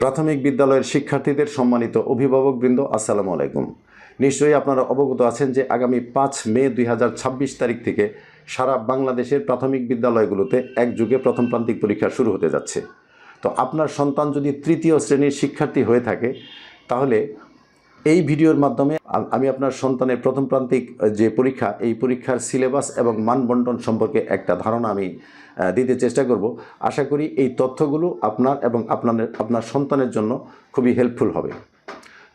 প্রাথমিক বিদ্যালয়ের শিক্ষার্থীদের সম্মানিত অভিভাবকবৃন্দ, আসসালামু আলাইকুম। নিশ্চয়ই আপনারা অবগত আছেন যে আগামী 5 মে 2026 তারিখ থেকে সারা বাংলাদেশের প্রাথমিক বিদ্যালয়গুলোতে একযোগে প্রথম প্রান্তিক পরীক্ষা শুরু হতে যাচ্ছে। তো আপনার সন্তান যদি তৃতীয় শ্রেণীর শিক্ষার্থী হয়ে থাকে তাহলে এই ভিডিওর মাধ্যমে আমি আপনার সন্তানের প্রথম প্রান্তিক যে পরীক্ষা, এই পরীক্ষার সিলেবাস এবং মানবন্টন সম্পর্কে একটা ধারণা আমি দিতে চেষ্টা করব। আশা করি এই তথ্যগুলো আপনার এবং আপনার সন্তানের জন্য খুবই হেল্পফুল হবে।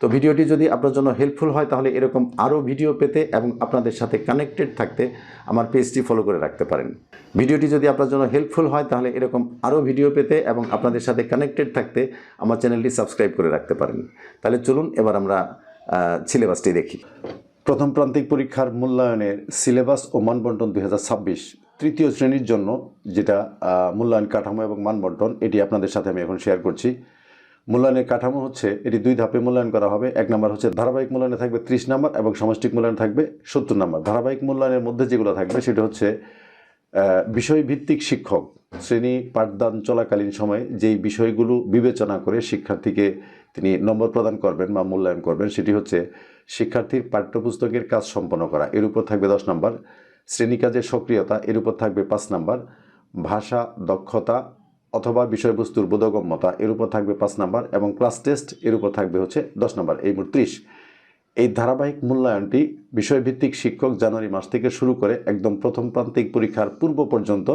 তো ভিডিওটি যদি আপনার জন্য হেল্পফুল হয় তাহলে এরকম আরও ভিডিও পেতে এবং আপনাদের সাথে কানেক্টেড থাকতে আমার পেজটি ফলো করে রাখতে পারেন। ভিডিওটি যদি আপনার জন্য হেল্পফুল হয় তাহলে এরকম আরও ভিডিও পেতে এবং আপনাদের সাথে কানেক্টেড থাকতে আমার চ্যানেলটি সাবস্ক্রাইব করে রাখতে পারেন। তাহলে চলুন এবার আমরা সিলেবাসটি দেখি। প্রথম প্রান্তিক পরীক্ষার মূল্যায়নের সিলেবাস ও মানবন্টন 2026 তৃতীয় শ্রেণীর জন্য যেটা মূল্যায়ন কাঠামো এবং মানবন্টন, এটি আপনাদের সাথে আমি এখন শেয়ার করছি। মূল্যায়নের কাঠামো হচ্ছে, এটি 2 ধাপে মূল্যায়ন করা হবে। 1 নম্বর হচ্ছে ধারাবাহিক মূল্যায়নে থাকবে 30 নম্বর এবং সমষ্টিক মূল্যায়নে থাকবে 70 নম্বর। ধারাবাহিক মূল্যায়নের মধ্যে যেগুলো থাকবে সেটা হচ্ছে বিষয়ভিত্তিক শিক্ষক শ্রেণী পাঠদান চলাকালীন সময়ে যেই বিষয়গুলো বিবেচনা করে শিক্ষার্থীকে তিনি নম্বর প্রদান করবেন বা মূল্যায়ন করবেন, সেটি হচ্ছে শিক্ষার্থীর পাঠ্যপুস্তকের কাজ সম্পন্ন করা, এর উপর থাকবে 10 নম্বর। শ্রেণী কাজের সক্রিয়তা, এর উপর থাকবে 5 নম্বর। ভাষা দক্ষতা অথবা বিষয়বস্তুর বোধগম্যতা, এর উপর থাকবে 5 নম্বর এবং ক্লাস টেস্ট, এর উপর থাকবে হচ্ছে 10 নম্বর, এই মোট 30। এই ধারাবাহিক মূল্যায়নটি বিষয়ভিত্তিক শিক্ষক জানুয়ারি মাস থেকে শুরু করে একদম প্রথম প্রান্তিক পরীক্ষার পূর্ব পর্যন্ত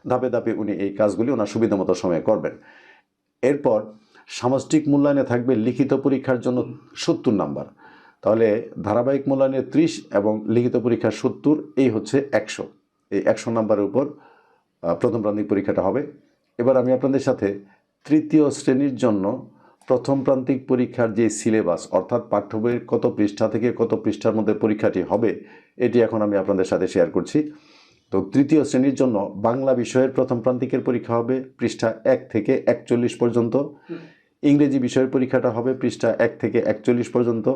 ধাপে ধাপে উনি এই কাজগুলি ওনার সুবিধামতো সময়ে করবেন। এরপর সামষ্টিক মূল্যায়নে থাকবে লিখিত পরীক্ষার জন্য 70 নম্বর। তাহলে ধারাবাহিক মূল্যায়নে 30 এবং লিখিত পরীক্ষা 70, এই হচ্ছে 100। এই 100 নম্বরের উপর প্রথম প্রান্তিক পরীক্ষাটা হবে। এবার আমি আপনাদের সাথে তৃতীয় শ্রেণীর জন্য প্রথম প্রান্তিক পরীক্ষার যে সিলেবাস, অর্থাৎ পাঠ্য বইয়ের কত পৃষ্ঠা থেকে কত পৃষ্ঠার মধ্যে পরীক্ষাটি হবে, এটি এখন আমি আপনাদের সাথে শেয়ার করছি। তো তৃতীয় শ্রেণীর জন্য বাংলা বিষয়ের প্রথম প্রান্তিকের পরীক্ষা হবে পৃষ্ঠা 1 থেকে 41 পর্যন্ত। ইংরেজি বিষয়ের পরীক্ষাটা হবে পৃষ্ঠা 1 থেকে 41 পর্যন্ত।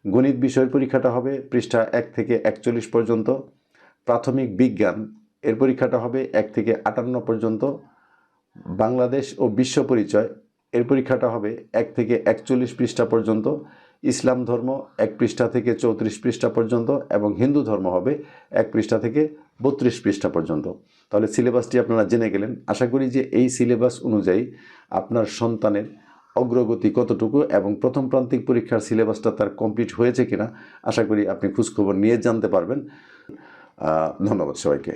গণিত বিষয়ের পরীক্ষাটা হবে পৃষ্ঠা 1 থেকে 41 পর্যন্ত। প্রাথমিক বিজ্ঞান এর পরীক্ষাটা হবে 1 থেকে 58 পর্যন্ত। বাংলাদেশ ও বিশ্ব পরিচয় এর পরীক্ষাটা হবে 1 থেকে 41 পৃষ্ঠা পর্যন্ত। ইসলাম ধর্ম 1 পৃষ্ঠা থেকে 34 পৃষ্ঠা পর্যন্ত এবং হিন্দু ধর্ম হবে 1 পৃষ্ঠা থেকে 32 পৃষ্ঠা পর্যন্ত। তাহলে সিলেবাসটি আপনারা জেনে গেলেন। আশা করি যে এই সিলেবাস অনুযায়ী আপনার সন্তানের অগ্রগতি কতটুকু এবং প্রথম প্রান্তিক পরীক্ষার সিলেবাসটা তার কমপ্লিট হয়েছে কিনা আশা করি আপনি খোঁজখবর নিয়ে জানতে পারবেন। ধন্যবাদ সবাইকে।